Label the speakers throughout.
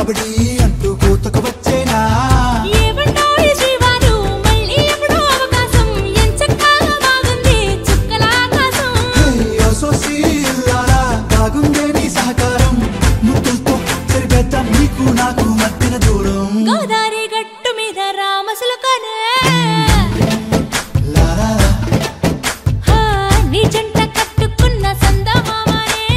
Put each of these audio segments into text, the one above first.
Speaker 1: కబడ్డీ అంటూ కూతకు వచ్చేనా
Speaker 2: ఏమంటావు జీవాలు మళ్ళీ ఎప్పుడో అవకాశం ఎంచక్కాగా బాగుంది చుక్కల ఆకాశం
Speaker 1: సోసీలారా బాగుందే నీ సహకారం ముద్దులతో సరిపెద్దాం నీకు నాకు మధ్యన దూరం
Speaker 2: గోదారి గట్టు మీద రామసులకనే నీ జంట కట్టుకున్న సందమామనే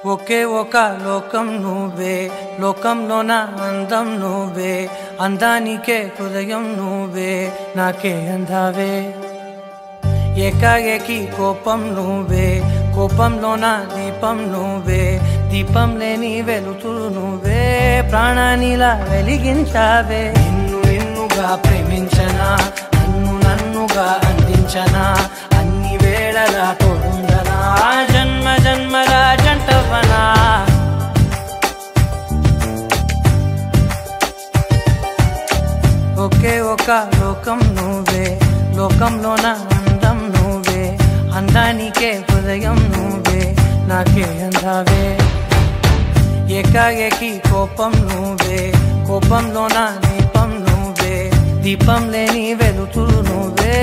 Speaker 3: ఒకే ఒక లోకం నువ్వే లోకంలోన అందం నువ్వే అందానికే హృదయం నువ్వే నాకే అందావే ఏకాఏకి కోపం నువ్వే కోపంలోన దీపం నువ్వే దీపం లేని వెలుతురు నువ్వే ప్రాణానిలా వెలిగించావే నిన్ను నిన్నుగా ప్రేమించనా నన్ను నన్నుగా అందించనా అన్ని వేళలా తోడుందనా జన్మ జన్మల జంటవనా ఒకే ఒక లోకం నువ్వే లోకంలోన అందం నువ్వే అందానికే హృదయం నువ్వే నాకే అందావే ఏకాఏకి కోపం నువ్వే కోపంలోన దీపం నువ్వే దీపం లేని వెలుతురు నువ్వే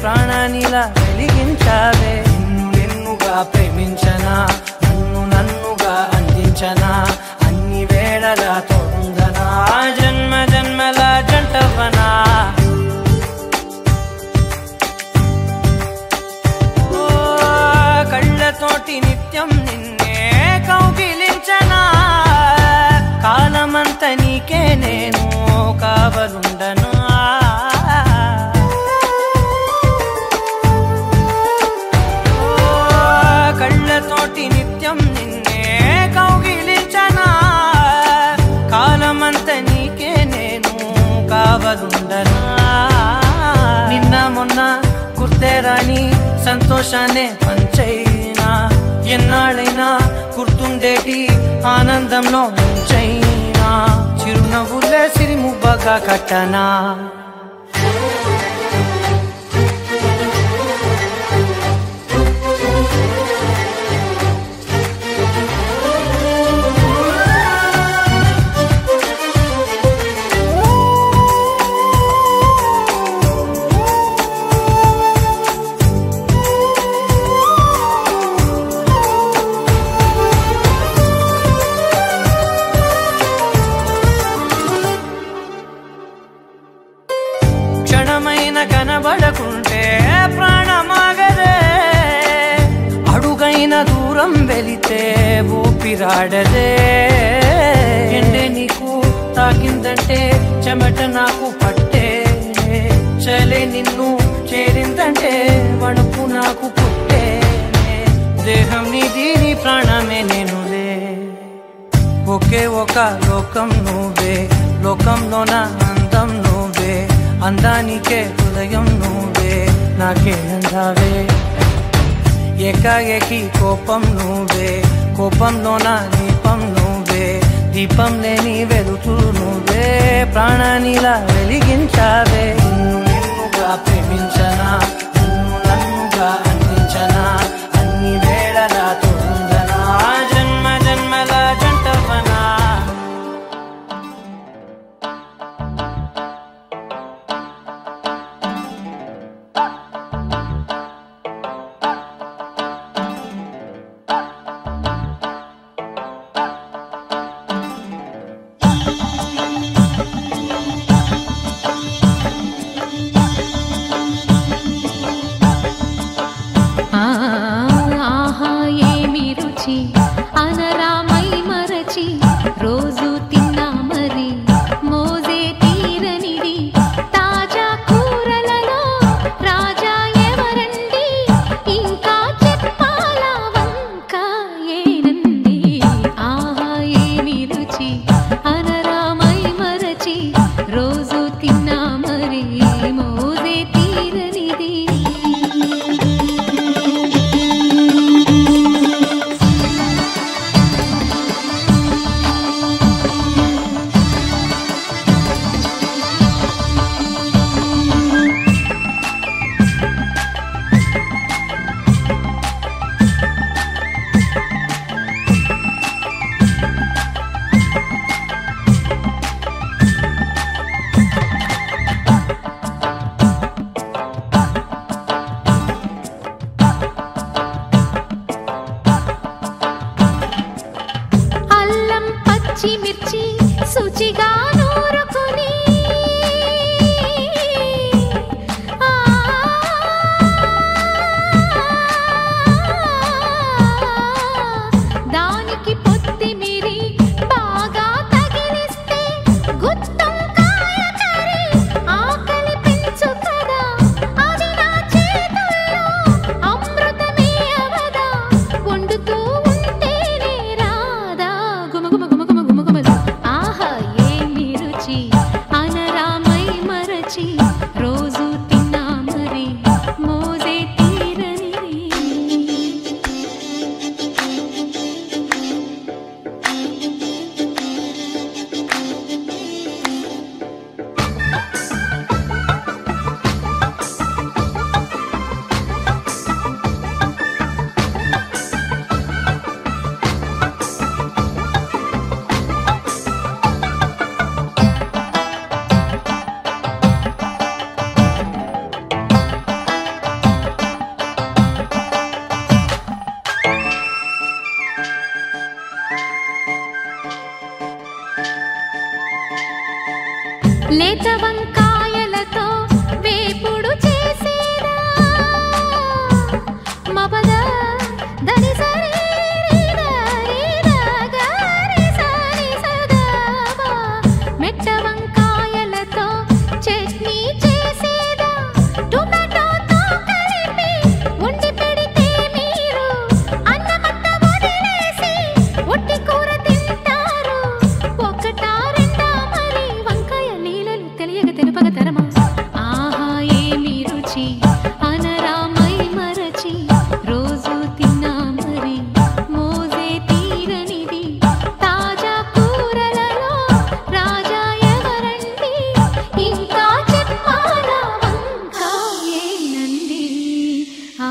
Speaker 3: ప్రాణానిలా వెలిగించావే నిన్ను నిన్నుగా ప్రేమించనా నన్ను నన్నుగా అందించనా అన్ని వేళలా తోడుందనా జన్మ జన్మల జంటవనా కళ్ళతోటి నిత్యం నిన్నే కౌగిలించనా కాలమంత నీకే నేను కావలుండను కళ్ళతోటి నిత్యం నిన్నే కౌగిలించనా కాలమంత నీకే నేను కావలుండనా నిన్న మొన్న గుర్తేరాని సంతోషాన్నే పంచైనా ఎన్నాళ్ళైనా గుర్తుండేటి ఆనందంలో ముంచైనా చిరునవ్వులే సిరిముబ్బగా కట్టనా కనబడకుంటే ప్రాణమాగదే అడుగైన దూరం వెళితే ఊపిరాడదే ఎండే నీకు తాకిందంటే చెమట నాకు పట్టే చలే నిన్ను చేరిందంటే వణుకు నాకు పుట్టే దేహం నీది నీ ప్రాణమే నేనులే ఒకే ఒక లోకం నువ్వే లోకంలోన అందం నువ్వే అందానికే హృదయం నువ్వే నాకే అందావే ఏకాఏకి కోపం నువ్వే కోపంలోన దీపం నువ్వే దీపం లేని వెలుతురు నువ్వే ప్రాణానిలా వెలిగించావే నిన్ను నిన్నుగా ప్రేమించనా నన్ను నన్నుగా అందించనా అన్ని వేళలా తోడుందనా జన్మ జన్మల జంటవనా
Speaker 2: శుచిగా నూరుకుని దానికి పొత్తి మీరి బాగా తగిలిస్తే గుత్తొంకాయ కర్రీ ఆకలి పెంచు కదా అది నా చేతుల్లో అమృతమే అవదా వండుతూ ఉంటేనే రాదా గుమ గుమ గుమ గుమ గుమ గుమ ఆహా ఏమి రుచి అనరామై మరచి రోజు తిన్నా మరి మోజే తీరని లేత వంకాయలతో వేపుడు చేసేదా మబద దని సరి గారి సరి సదావా మెట్ట వంకాయలతో చట్నీ చేసేదా టొమాటోతో కలిపి వండి పెడితే మీరు అన్నమంతా వదిలేసి ఒట్టి కూర తింటారు ఒకటా రెండా మరి వంకాయ లీలలు తెలియక తెలుపక తరమా ఆహా ఏమి రుచి అనరామై మరచి రోజు తిన్నా మరి మోజే తీరనిది తాజా కూరలలో రాజా ఎవరండి ఇంకా చెప్పాలా వంకాయేనండి ఆ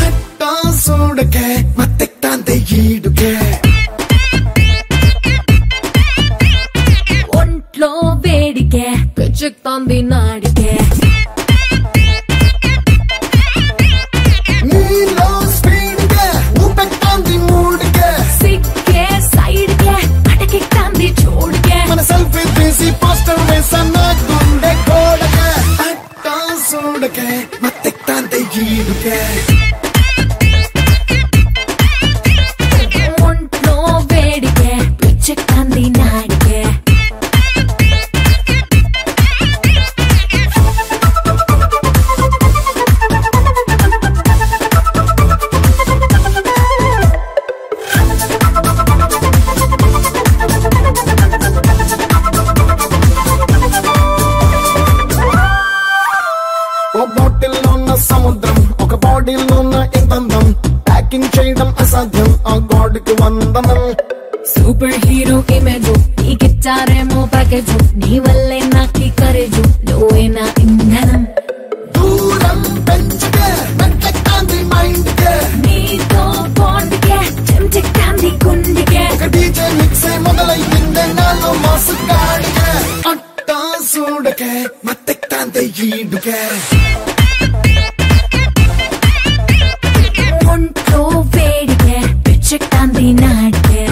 Speaker 1: అట్టా చూడకే మత్తెక్తాంతే ఈడుకే
Speaker 2: ఒంట్లో వేడికే పిచ్చెక్కుతోంది నాడికే
Speaker 1: నీలో స్పీడ్కే ఊపెక్తాంది మూడుకే
Speaker 2: సిగ్గే సైడ్కే అటకెక్కుతోంది చూడుకే
Speaker 1: మన సెల్ఫీ తీసి పోస్టర్ వేసన్న గుండె గోడకే అట్టా చూడకే మత్తెక్తాంతే ఈడుకే
Speaker 2: ఒంట్లో వేడికే పిచ్చెక్కుతోంది నాడికే
Speaker 1: ఓ బాటిల్లో ఉన్న సముద్రం ఒక బాడీలో ఉన్న ఇంతందం ప్యాకింగ్ చేయడం అసాధ్యం ఆ గాడ్కి వందనం
Speaker 2: సూపర్ హీరో ఇమేజ్ నీకిచ్చారేమో ప్యాకేజ్ నీ వల్లే నాకి కరేజు నువ్వే నా ఇంధనం
Speaker 1: దూరం పెంచుకే మెట్లెక్తాంది మైండ్కే
Speaker 2: నీతో బాండ్కే చెంచెక్కాంది గుండెకే
Speaker 1: ఒక డీజే మిక్సే మొదలయ్యిందే నాలో మాసు గాడికే అట్టా చూడకే మత్తెక్తాంతే ఈడుకే
Speaker 2: ఒంట్లో వేడికే పిచ్చెక్కుతోంది నాడికే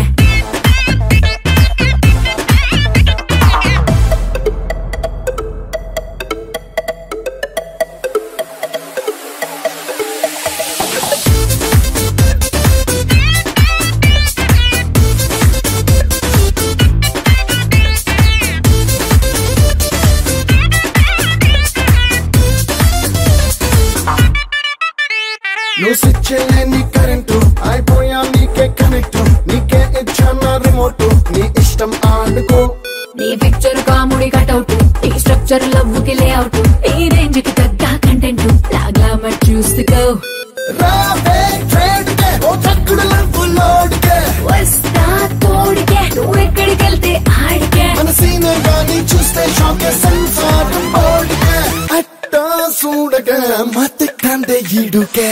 Speaker 1: నువ్వు స్విచ్ చేయలేని కరెంటు అయిపోయా నీకే కనెక్ట్ నీకే ఇచ్చానా రిమోట్ నీ ఇష్టం ఆడుకో
Speaker 2: నీ పిక్చర్ కాముడి కటౌట్ నీ స్ట్రక్చర్ లవ్వుకి లేఅవుట్ నీ రేంజ్ కి తగ్గ కంటెంట్ లాగ్లామర్ చూసుకో
Speaker 1: రావే ట్రేడ్ కే ఓ చక్కుడు లంపు లోడ్ కే
Speaker 2: వస్తా తోడికే నువ్వు ఎక్కడికి
Speaker 1: ఈడుకే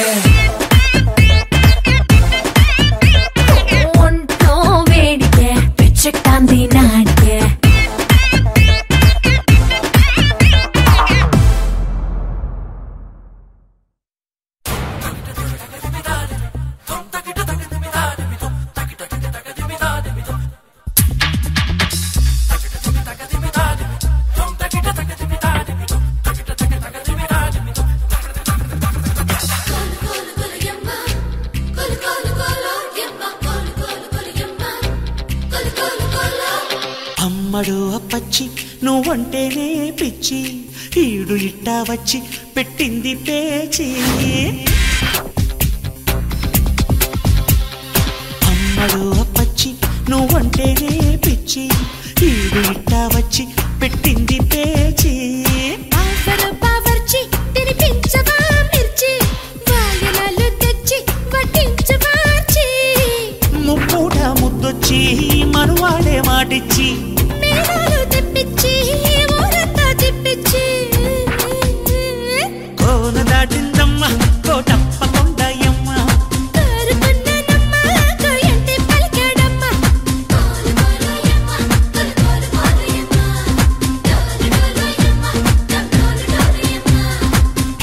Speaker 2: ఒంట్లో వేడికే పిచ్చెక్కాంది నాడికే
Speaker 4: అమ్మడు అప్పచ్చి నువ్వంటేనే పిచ్చి ఈడు ఇట్టా వచ్చి పెట్టింది పేచి అమ్మడు అప్పచ్చి నువ్వంటేనే పిచ్చి ఈడు ఇట్టా వచ్చి పెట్టింది పేచి
Speaker 2: బావర్చి తినిపించవా మిర్చి వాయనాలు తెచ్చి వడ్డించవార్చి
Speaker 4: ముప్పూట ముద్దొచ్చి మనువాడే మాటిచ్చి
Speaker 2: మేడాలు తెప్పించి ఊరంతా తిప్పించి
Speaker 4: కోన దాటిందమ్మ కోటప్ప కొండయమ్మ
Speaker 2: కోరుకున్నానమ్మ కోయంటే పలికాడమ్మ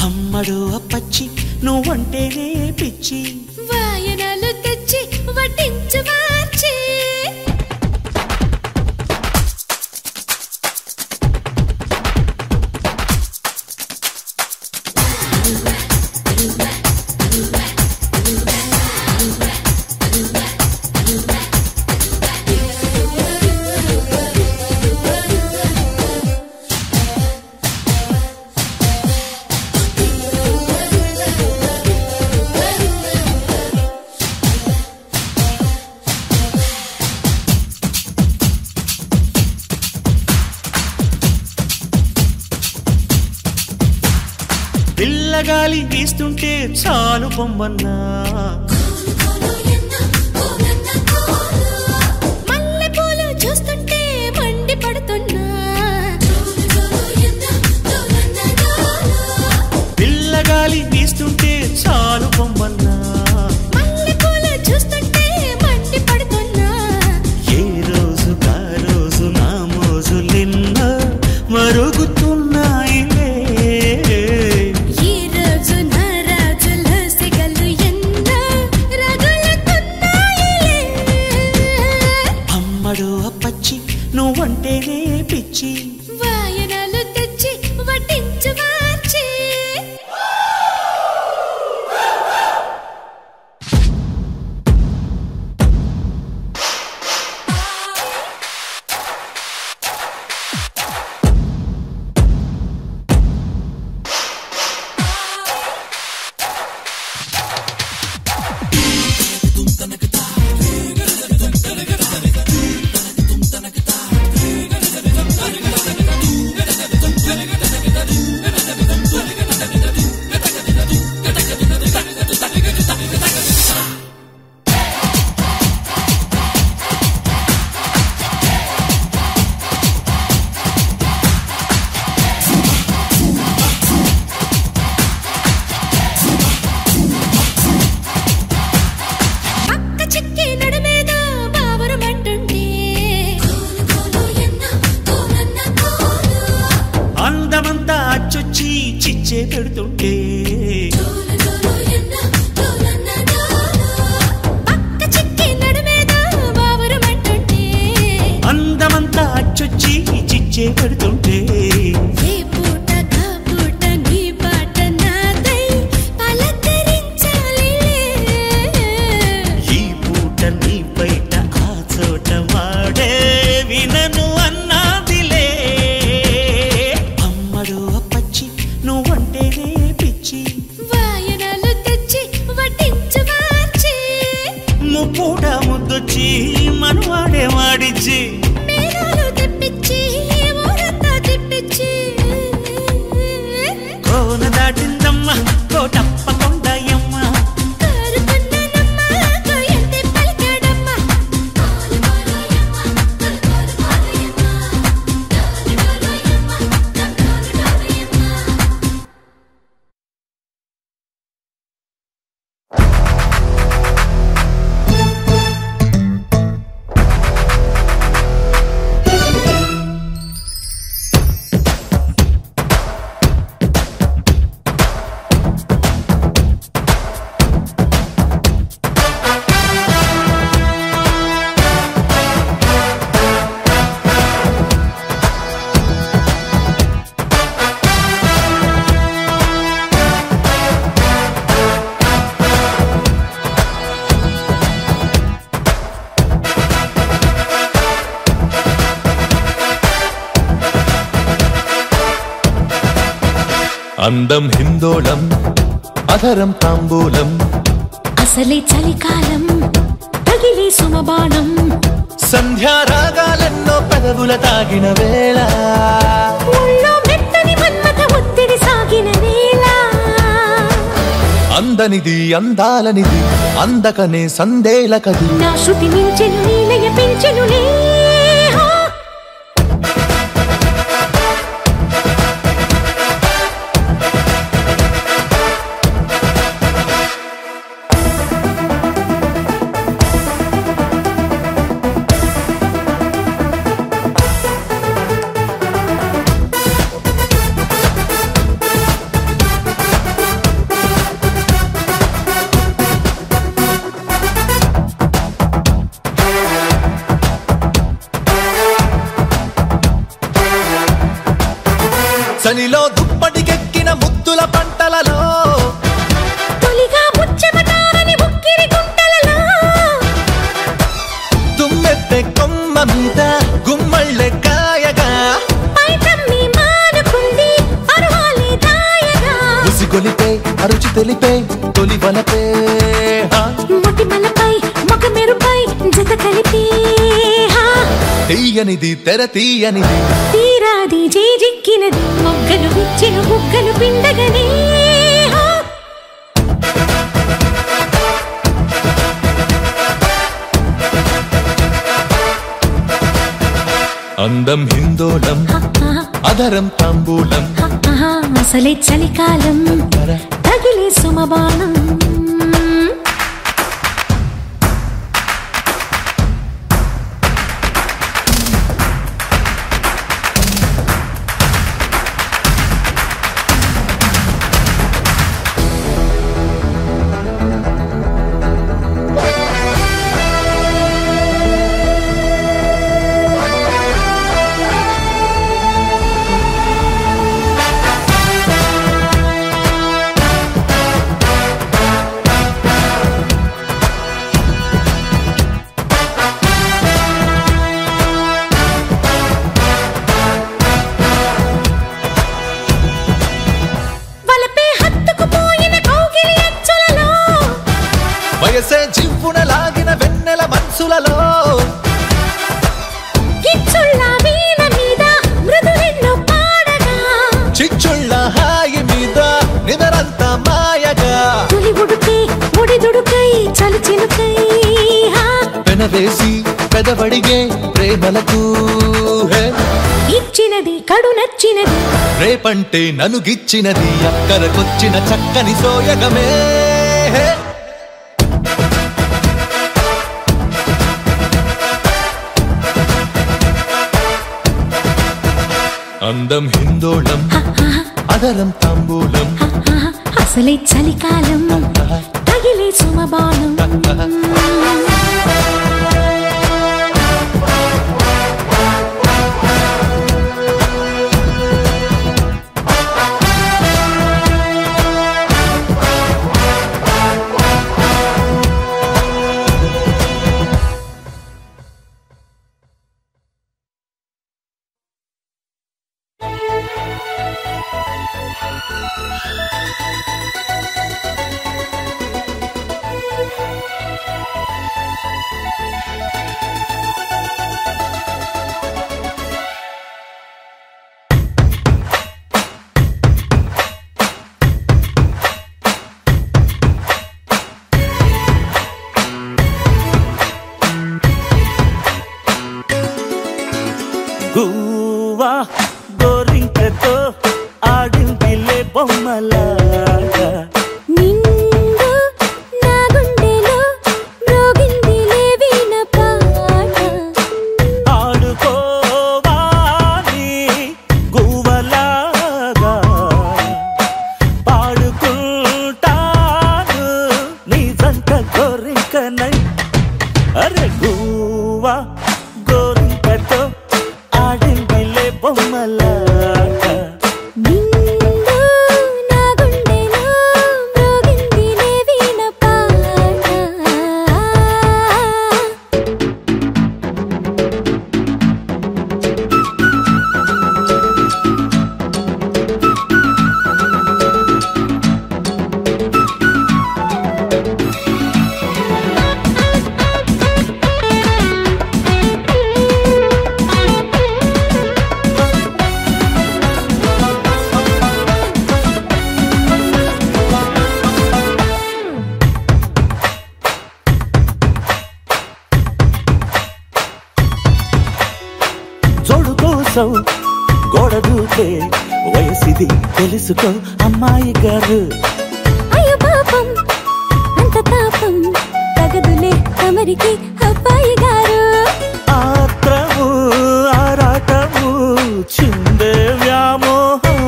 Speaker 4: అమ్మడు అప్పచ్చి నువ్వంటేనే పిచ్చి
Speaker 2: వాయనాలు తెచ్చి వడ్డించవార్చి
Speaker 4: పిల్లగాలి వీస్తుంటే చాలు బొమ్మన్నా
Speaker 2: మల్లెపూలు చూస్తుంటే మండి పడుతున్నా
Speaker 4: పిల్లగాలి వీస్తుంటే చాలు బొమ్మన్నా
Speaker 2: మల్లెపూలు చూస్తుంటే మండి పడుతున్నా
Speaker 4: ఏ రోజు కా రోజు నా మోజులెన్నో మరుగుతున్నాయిలే
Speaker 2: ఈ రోజు నా రాజుల సిగలు ఎన్నో రగులుతున్నాయిలే
Speaker 4: అమ్మడు అప్పచ్చి నువ్వంటేనే పిచ్చి
Speaker 2: వాయనాలు తెచ్చి వడ్డించవార్చి అక్క చిక్కి నడుమేదో బావరమంటుంటే
Speaker 4: అందమంతా అచ్చొచ్చి చిచ్చే పెడుతుంటే
Speaker 2: అక్క చిక్కి నడుమేదో బావరమంటుంటే
Speaker 4: అందమంతా అచ్చొచ్చి చిచ్చే పెడుతుంటే
Speaker 2: ఏ పూట కా పూట నీ బాట నాదై పలకరించాలి
Speaker 4: ఈ పూట నీ బయట ఆ చోట వాడే వినను అన్నాదిలే అమ్మడు అప్పచ్చి నువ్వంటేనే పిచ్చి
Speaker 2: వాయనాలు తెచ్చి వడ్డించవార్చి
Speaker 4: ముప్పూట ముద్దొచ్చి మనువాడే వాడిచ్చి
Speaker 2: మేడాలు తెప్పించి ఊరంతా
Speaker 5: అందం హిందోళం అధరం తాంబూలం
Speaker 2: అసలే చలికాలం తగిలే సుమబాణం
Speaker 5: సంధ్యారాగాలెన్నో పెదవుల తాగిన వేళ
Speaker 2: ఒళ్ళో మెత్తని మన్మథ ఒత్తిడి సాగిన వేళ
Speaker 5: అందనిది అందాలనిది అందకనే సందేలకది
Speaker 2: నా శృతి మించెను నీలయ పెంచెనులే
Speaker 5: చలిలో దుప్పటికెక్కిన ముద్దుల పంటలలో
Speaker 2: తొలిగా ముచ్చెమటారని ఉక్కిరి గుంటలలో
Speaker 5: తుమ్మెత్తే కొమ్మ మీద గుమ్మళ్ళె కాయగా
Speaker 2: పైటమ్మి మానుకుంది పర్వాలే దాయగా
Speaker 5: ఉసిగొలిపే అరుచి తెలిపే తొలి వలపే
Speaker 2: మొటిమలపై మొగ మెరుపై జత కలిపి
Speaker 5: తీయనిది తెర తీయనిది
Speaker 2: తీరాది చేజిక్కినది మొగ్గలు విచ్చిన బుగ్గలు పిండగనే
Speaker 5: అందం హిందోళం అధరం తాంబూలం
Speaker 2: అసలే చలికాలం తగిలే సుమబాణం
Speaker 5: వయసే జివ్వున లాగిన వెన్నెల మనసులలో
Speaker 2: కిచ్చుళ్ళ వీణ మీద మృదులెన్నో పాడగా
Speaker 5: చిచ్చుళ్ళ హాయి మీద నిదరంత మాయగా
Speaker 2: తొలి ఉడుకే ఒడిదుడుకై చలి చినుకై
Speaker 5: పెనవేసి పెదవడిగే ప్రేమలకు
Speaker 2: ఇచ్చినది కడు నచ్చినది
Speaker 5: రేపంటే నన్ను గిచ్చినది అక్కరకొచ్చిన చక్కని సోయగమే అందం హిందోళం అధరం తాంబూలం
Speaker 2: అసలే చలికాలం తగిలే సుమబాణం
Speaker 4: గువ్వా గోరింకతో ఆడిందిలే బొమ్మలాగా
Speaker 2: నిండు నా గుండెలో మ్రోగిందిలే వీణ పాట
Speaker 4: ఆడుకోవాలి గువ్వలాగా పాడుకుంటాను నీ జంట గోరింకనై అరే గువ్వా గోరింకతో ఆడిందిలే బొమ్మలాగా
Speaker 2: నిండు నా గుండెలో మ్రోగిందిలే వీణ పాట
Speaker 4: చేసావు గోడ దూకే వయసిది తెలుసుకో అమ్మాయి గారు
Speaker 2: అయ్యో పాపం అంత తాపం తగదులే తమరికి అబ్బాయి గారు
Speaker 4: ఆత్రము ఆరాటము చిందే వ్యామోహం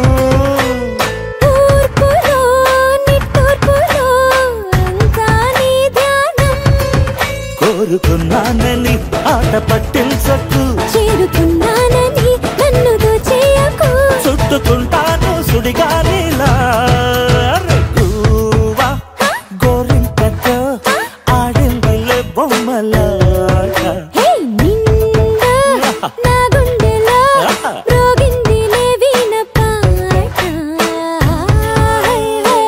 Speaker 2: తూర్పులో నిట్టూర్పులో అంతా నీ ధ్యానం
Speaker 4: కోరుకున్నానని ఆట పట్టించకు
Speaker 2: చేరుకున్నానని నన్ను దోచేయకు
Speaker 4: చుట్టుకుంటాను సుడిగాలిలా గువ్వా గోరింకతో ఆడిందిలే బొమ్మలాట
Speaker 2: హే నిండా నా గుండెలో రోగిందిలే వీణ పాట హై హై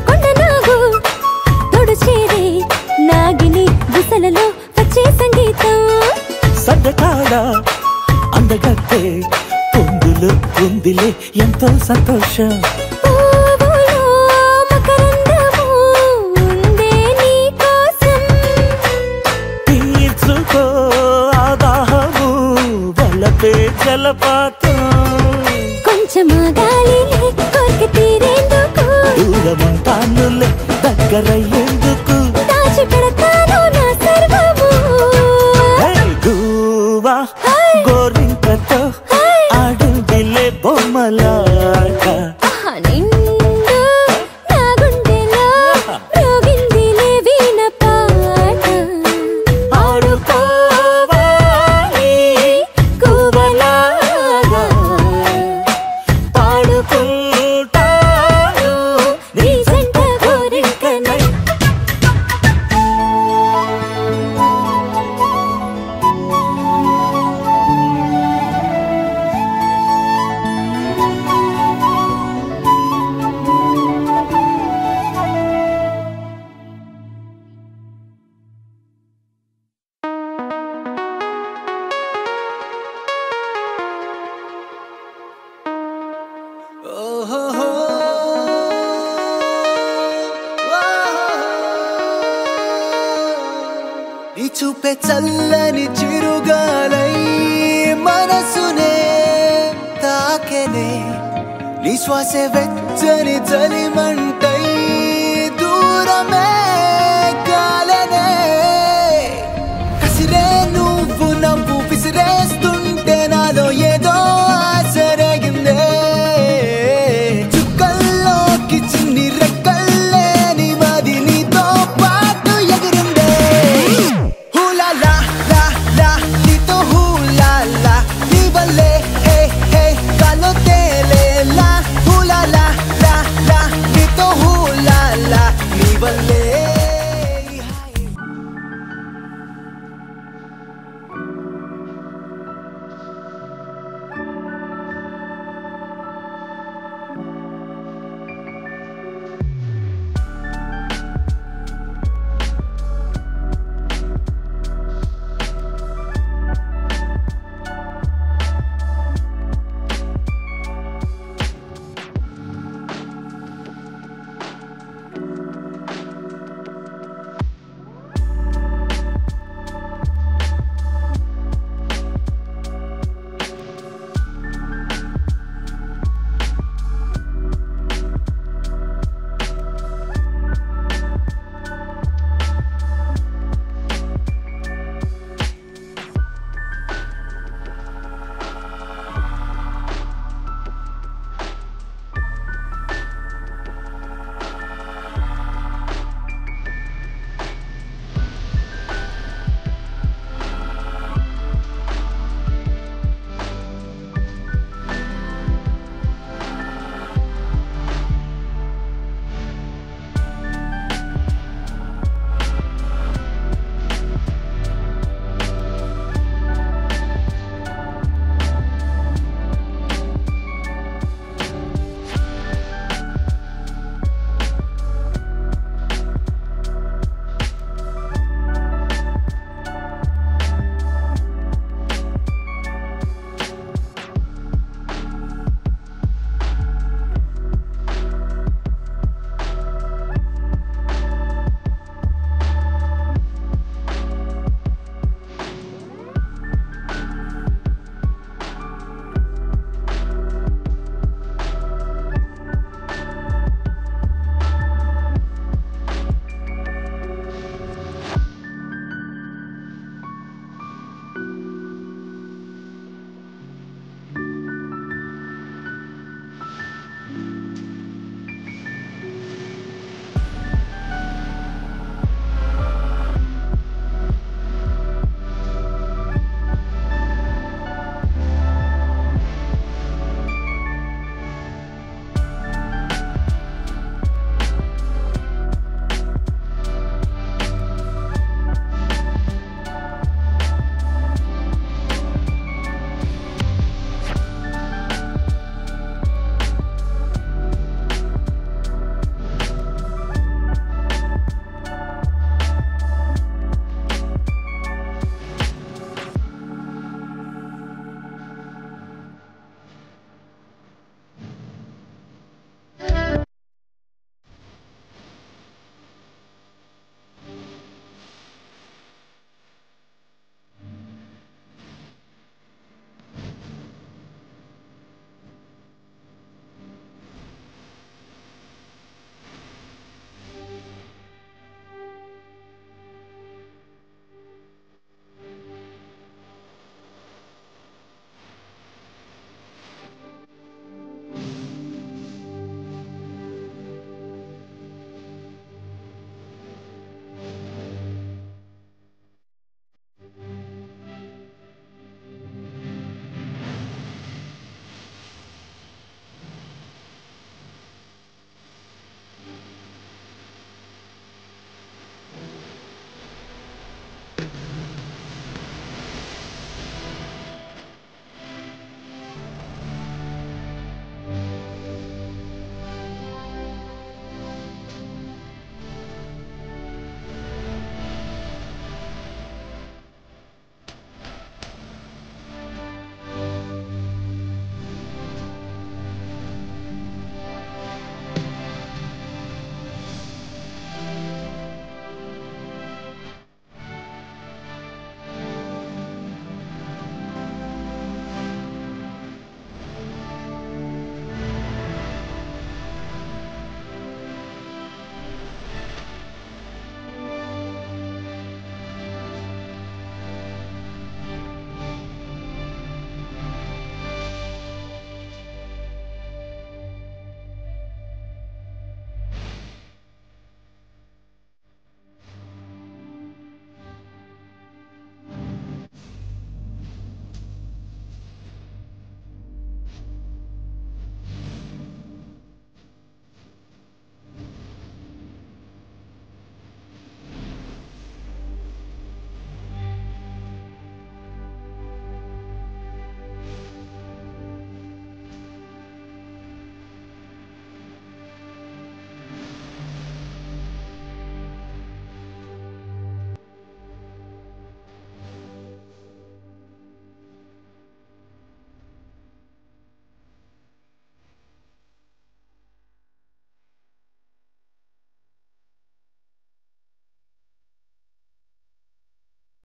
Speaker 2: కొండనాగు తోడు చేరే నాగిని బుసలలో వచ్చే సంగీతం
Speaker 4: సడ్డకాడ అందగత్తే పొందులు ఉందిలే ఎంతో సంతోషం
Speaker 2: పువ్వులో మకరందము ఉందే నీ కోసం
Speaker 4: తీర్చుకో ఆదాహము వలపే జలపాతం
Speaker 2: కొంచెం గాలిలే కోరిక తీరేందుకు
Speaker 4: దూరమంటానులే దగ్గరయ్యేందుకు
Speaker 2: దాచి పెడతాను నా సర్వము
Speaker 4: గువ్వా గోరింకతో ఆడిందిలే బొమ్మలాట
Speaker 2: నిండు నా గుండెలో రోగిందిలే వీణ పాట
Speaker 4: ఆడుకోవాలి
Speaker 2: గువ్వలాగా
Speaker 4: పాడుకుంటాను
Speaker 2: నీ జంట కోరికనై
Speaker 1: నీ చూపే చల్లని చిరుగాలై మనసునే తాకెనే నీ శ్వాసే వెచ్చని చలిమంటై దూరమే